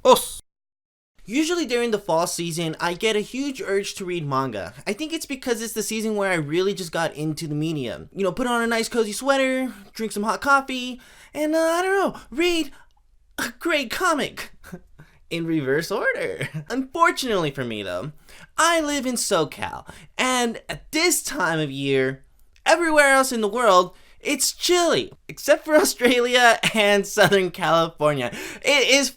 Os. Usually during the fall season, I get a huge urge to read manga. I think it's because it's the season where I really just got into the medium. You know, put on a nice cozy sweater, drink some hot coffee, and I don't know, read a great comic. In reverse order. Unfortunately for me though, I live in SoCal, and at this time of year, everywhere else in the world, it's chilly, except for Australia and Southern California. It is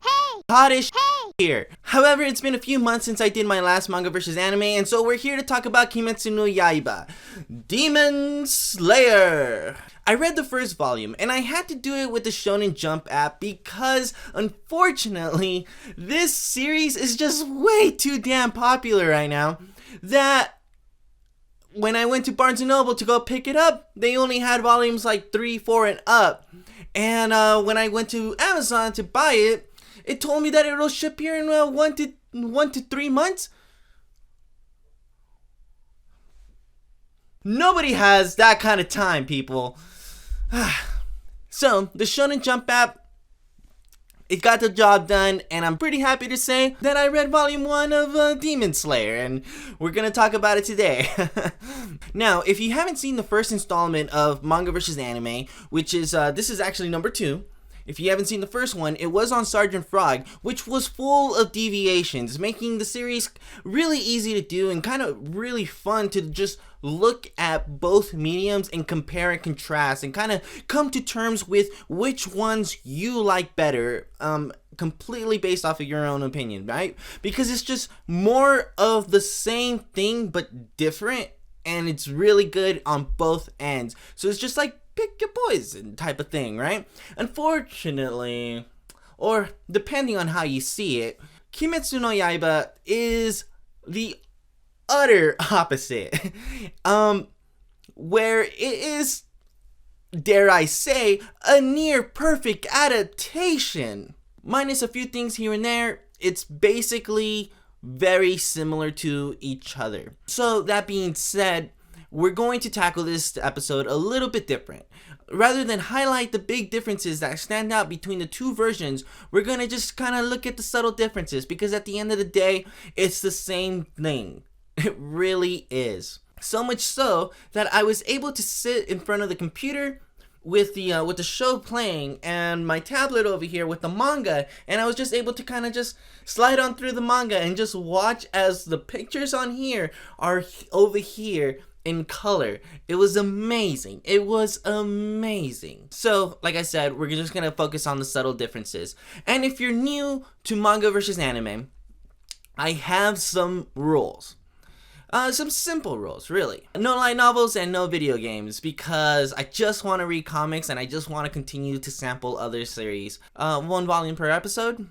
hottish here. However, it's been a few months since I did my last Manga vs. Anime, and so we're here to talk about Kimetsu no Yaiba, Demon Slayer. I read the first volume, and I had to do it with the Shonen Jump app because, unfortunately, this series is just way too damn popular right now that when I went to Barnes & Noble to go pick it up, they only had volumes like 3, 4, and up. And when I went to Amazon to buy it, it told me that it'll ship here in 1 to 3 months. Nobody has that kind of time, people. So, the Shonen Jump app, it got the job done, and I'm pretty happy to say that I read volume 1 of Demon Slayer, and we're gonna talk about it today. Now, if you haven't seen the first installment of Manga vs. Anime, which is, this is actually number 2. If you haven't seen the first one, it was on Sergeant Frog, which was full of deviations, making the series really easy to do and kind of really fun to just look at both mediums and compare and contrast and kind of come to terms with which ones you like better, completely based off of your own opinion, right? Because it's just more of the same thing but different, and it's really good on both ends. So it's just like pick your poison type of thing, right? Unfortunately, or depending on how you see it, Kimetsu no Yaiba is the utter opposite. Where it is, dare I say, a near perfect adaptation. Minus a few things here and there, it's basically very similar to each other. So that being said, we're going to tackle this episode a little bit different. Rather than highlight the big differences that stand out between the two versions, we're going to just kind of look at the subtle differences, because at the end of the day, it's the same thing. It really is. So much so that I was able to sit in front of the computer with the show playing and my tablet over here with the manga, and I was just able to kind of just slide on through the manga and just watch as the pictures on here are over here in color. It was amazing. It was amazing. So, like I said, we're just gonna focus on the subtle differences. And if you're new to Manga vs. Anime, I have some rules. Some simple rules, really. No light novels and no video games, because I just want to read comics and I just want to continue to sample other series. 1 volume per episode.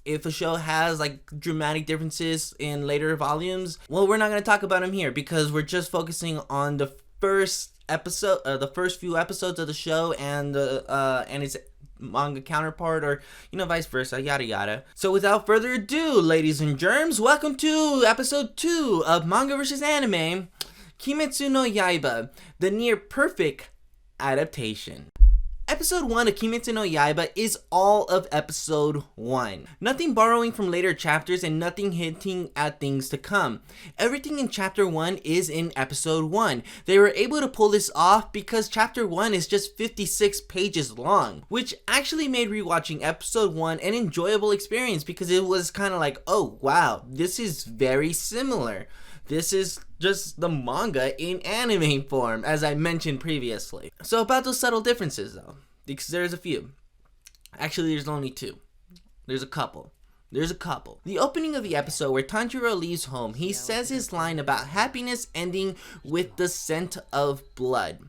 If a show has like dramatic differences in later volumes, well, we're not going to talk about them here because we're just focusing on the first episode, the first few episodes of the show and its manga counterpart, or vice versa, yada yada. So without further ado, ladies and germs, welcome to episode 2 of Manga vs. Anime, Kimetsu no Yaiba, the near perfect adaptation. Episode 1 of Kimetsu no Yaiba is all of episode 1. Nothing borrowing from later chapters and nothing hinting at things to come. Everything in chapter 1 is in episode 1. They were able to pull this off because chapter 1 is just 56 pages long, which actually made rewatching episode 1 an enjoyable experience because it was kind of like, oh wow, this is very similar. This is just the manga in anime form, as I mentioned previously. So about those subtle differences though, because there's a few. Actually, there's only 2. There's a couple. The opening of the episode where Tanjiro leaves home, he says his line about happiness ending with the scent of blood.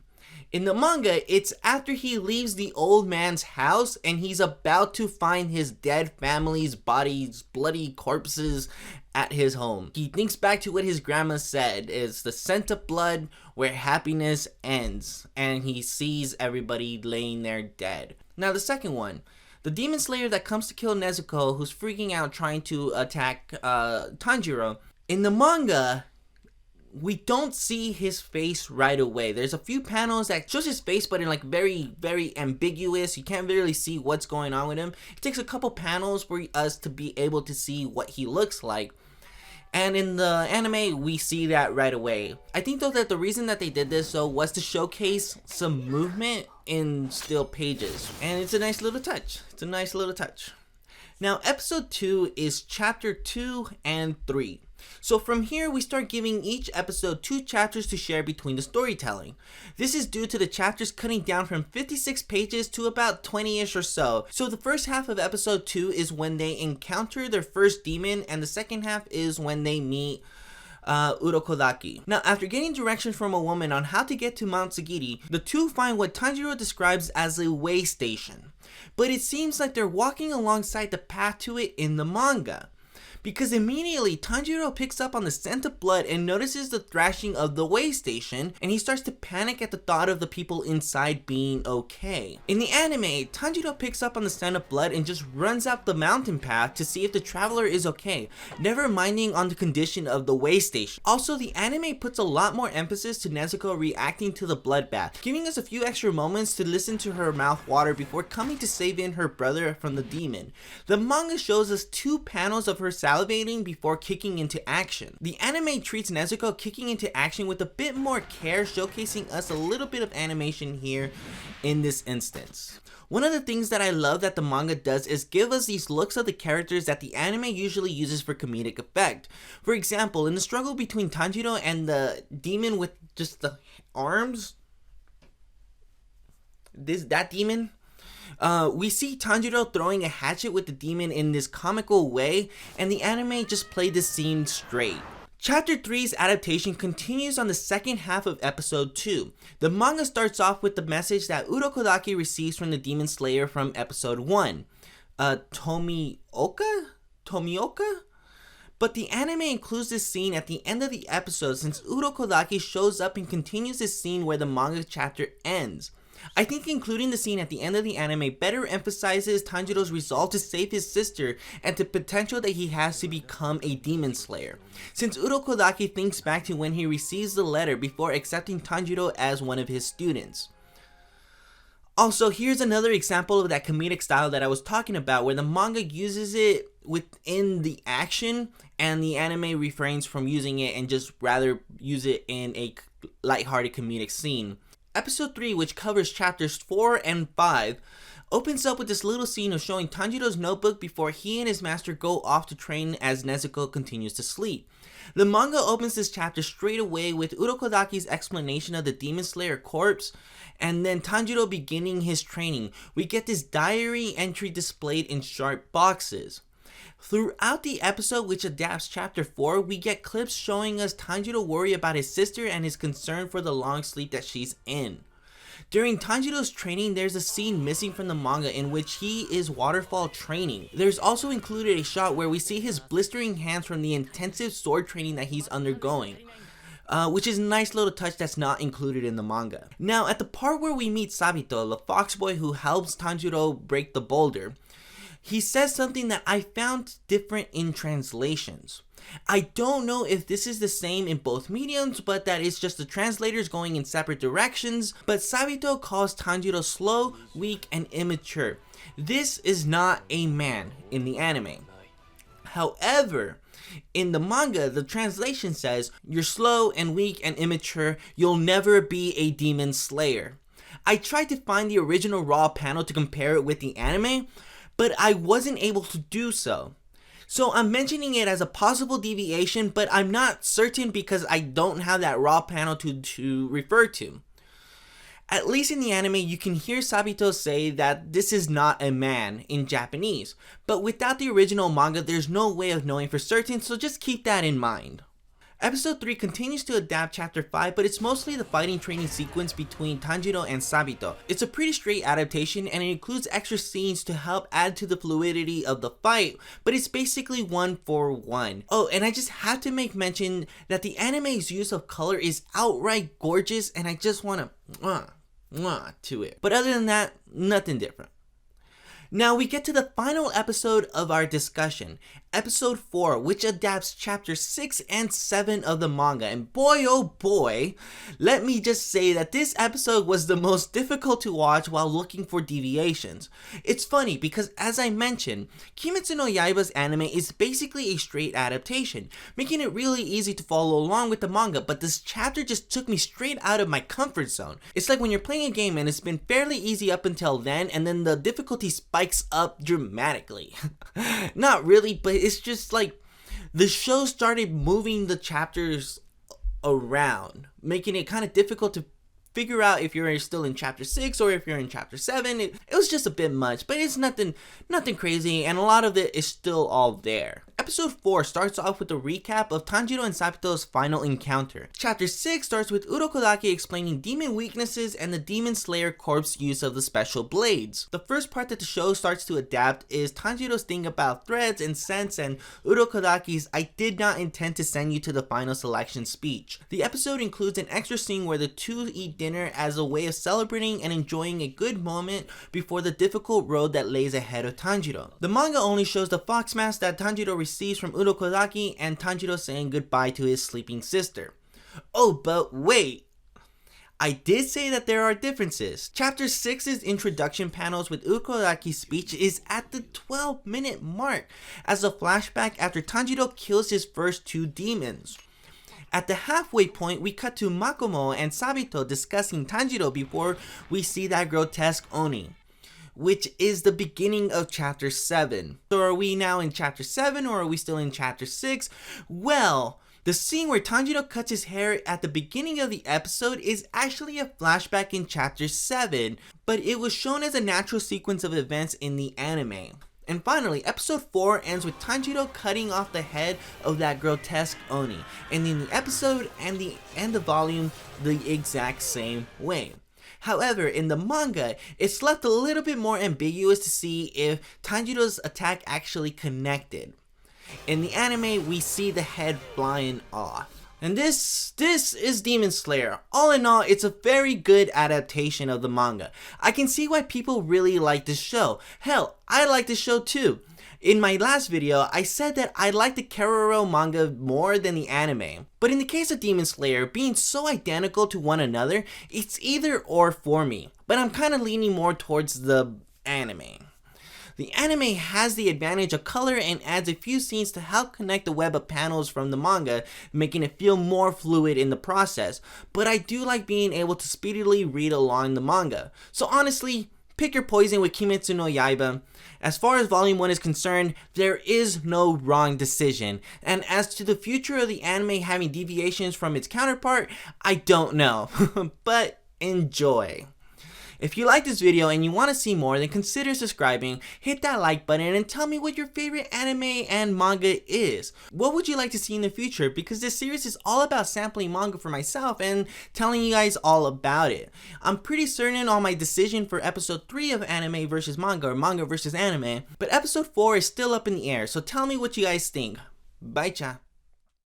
In the manga, it's after he leaves the old man's house and he's about to find his dead family's bodies, bloody corpses at his home. He thinks back to what his grandma said is the scent of blood where happiness ends, and he sees everybody laying there dead. Now the second one, the demon slayer that comes to kill Nezuko, who's freaking out trying to attack Tanjiro. In the manga, we don't see his face right away. There's a few panels that shows his face, but in like very, very ambiguous. You can't really see what's going on with him. It takes a couple panels for us to be able to see what he looks like. And in the anime, we see that right away. I think though that the reason that they did this though was to showcase some movement in still pages. And it's a nice little touch. It's a nice little touch. Now, episode 2 is chapter 2 and 3. So from here, we start giving each episode 2 chapters to share between the storytelling. This is due to the chapters cutting down from 56 pages to about 20-ish or so. So the first half of episode 2 is when they encounter their first demon, and the second half is when they meet Urokodaki. Now, after getting directions from a woman on how to get to Mount Sagiri, the two find what Tanjiro describes as a way station. But it seems like they're walking alongside the path to it in the manga. Because immediately, Tanjiro picks up on the scent of blood and notices the thrashing of the way station, and he starts to panic at the thought of the people inside being okay. In the anime, Tanjiro picks up on the scent of blood and just runs up the mountain path to see if the traveler is okay, never minding on the condition of the way station. Also, the anime puts a lot more emphasis to Nezuko reacting to the bloodbath, giving us a few extra moments to listen to her mouth water before coming to save in her brother from the demon. The manga shows us 2 panels of her salivating before kicking into action. The anime treats Nezuko kicking into action with a bit more care, showcasing us a little bit of animation here in this instance. One of the things that I love that the manga does is give us these looks of the characters that the anime usually uses for comedic effect. For example, in the struggle between Tanjiro and the demon with just the arms, that demon, we see Tanjiro throwing a hatchet with the demon in this comical way, and the anime just played this scene straight. Chapter 3's adaptation continues on the second half of episode 2. The manga starts off with the message that Urokodaki receives from the demon slayer from episode 1. Tomioka? But the anime includes this scene at the end of the episode since Urokodaki shows up and continues this scene where the manga chapter ends. I think including the scene at the end of the anime better emphasizes Tanjiro's resolve to save his sister and the potential that he has to become a demon slayer, since Urokodaki thinks back to when he receives the letter before accepting Tanjiro as one of his students. Also, here's another example of that comedic style that I was talking about, where the manga uses it within the action and the anime refrains from using it and just rather use it in a lighthearted comedic scene. Episode 3, which covers chapters 4 and 5, opens up with this little scene of showing Tanjiro's notebook before he and his master go off to train as Nezuko continues to sleep. The manga opens this chapter straight away with Urokodaki's explanation of the Demon Slayer corpse, and then Tanjiro beginning his training. We get this diary entry displayed in sharp boxes. Throughout the episode, which adapts chapter 4, we get clips showing us Tanjiro worry about his sister and his concern for the long sleep that she's in. During Tanjiro's training, there's a scene missing from the manga in which he is waterfall training. There's also included a shot where we see his blistering hands from the intensive sword training that he's undergoing. Which is a nice little touch that's not included in the manga. Now, at the part where we meet Sabito, the fox boy who helps Tanjiro break the boulder, he says something that I found different in translations. I don't know if this is the same in both mediums, but that it's just the translators going in separate directions. But Sabito calls Tanjiro slow, weak, and immature. This is not a man in the anime. However, in the manga, the translation says, "You're slow and weak and immature, you'll never be a demon slayer." I tried to find the original raw panel to compare it with the anime, but I wasn't able to do so. So I'm mentioning it as a possible deviation, but I'm not certain because I don't have that raw panel to refer to. At least in the anime, you can hear Sabito say that this is not a man in Japanese, but without the original manga, there's no way of knowing for certain, so just keep that in mind. Episode 3 continues to adapt chapter 5, but it's mostly the fighting training sequence between Tanjiro and Sabito. It's a pretty straight adaptation and it includes extra scenes to help add to the fluidity of the fight, but it's basically 1-for-1. Oh, and I just have to make mention that the anime's use of color is outright gorgeous and I just want to to it. But other than that, nothing different. Now we get to the final episode of our discussion, Episode 4, which adapts chapter 6 and 7 of the manga, and boy oh boy, let me just say that this episode was the most difficult to watch while looking for deviations. It's funny because, as I mentioned, Kimetsu no Yaiba's anime is basically a straight adaptation, making it really easy to follow along with the manga, but this chapter just took me straight out of my comfort zone. It's like when you're playing a game and it's been fairly easy up until then, and then the difficulty spikes up dramatically. Not really, but it's just like the show started moving the chapters around, making it kind of difficult to figure out if you're still in chapter 6 or if you're in chapter 7. It was just a bit much, but it's nothing crazy, and a lot of it is still all there. Episode 4 starts off with a recap of Tanjiro and Sabito's final encounter. Chapter 6 starts with Urokodaki explaining demon weaknesses and the Demon Slayer Corp's use of the special blades. The first part that the show starts to adapt is Tanjiro's thing about threads and scents, and Urokodaki's "I did not intend to send you to the final selection" speech. The episode includes an extra scene where the two eat dinner as a way of celebrating and enjoying a good moment before the difficult road that lays ahead of Tanjiro. The manga only shows the fox mask that Tanjiro receives from Urokodaki and Tanjiro saying goodbye to his sleeping sister. Oh, but wait, I did say that there are differences. Chapter 6's introduction panels with Urokodaki's speech is at the 12-minute mark as a flashback after Tanjiro kills his first two demons. At the halfway point, we cut to Makomo and Sabito discussing Tanjiro before we see that grotesque Oni, which is the beginning of chapter 7. So are we now in chapter 7 or are we still in chapter 6? Well, the scene where Tanjiro cuts his hair at the beginning of the episode is actually a flashback in chapter 7, but it was shown as a natural sequence of events in the anime. And finally, episode 4 ends with Tanjiro cutting off the head of that grotesque Oni, ending the episode and the volume the exact same way. However, in the manga, it's left a little bit more ambiguous to see if Tanjiro's attack actually connected. In the anime, we see the head flying off. And this is Demon Slayer. All in all, it's a very good adaptation of the manga. I can see why people really like this show. Hell, I like this show too. In my last video, I said that I like the Keroro manga more than the anime. But in the case of Demon Slayer, being so identical to one another, it's either or for me. But I'm kind of leaning more towards the anime. The anime has the advantage of color and adds a few scenes to help connect the web of panels from the manga, making it feel more fluid in the process. But I do like being able to speedily read along the manga. So honestly, pick your poison with Kimetsu no Yaiba. As far as volume 1 is concerned, there is no wrong decision. And as to the future of the anime having deviations from its counterpart, I don't know. But enjoy. If you like this video and you want to see more, then consider subscribing, hit that like button, and tell me what your favorite anime and manga is. What would you like to see in the future? Because this series is all about sampling manga for myself and telling you guys all about it. I'm pretty certain on my decision for episode 3 of anime versus manga or manga versus anime, but episode 4 is still up in the air, so tell me what you guys think. Bye cha.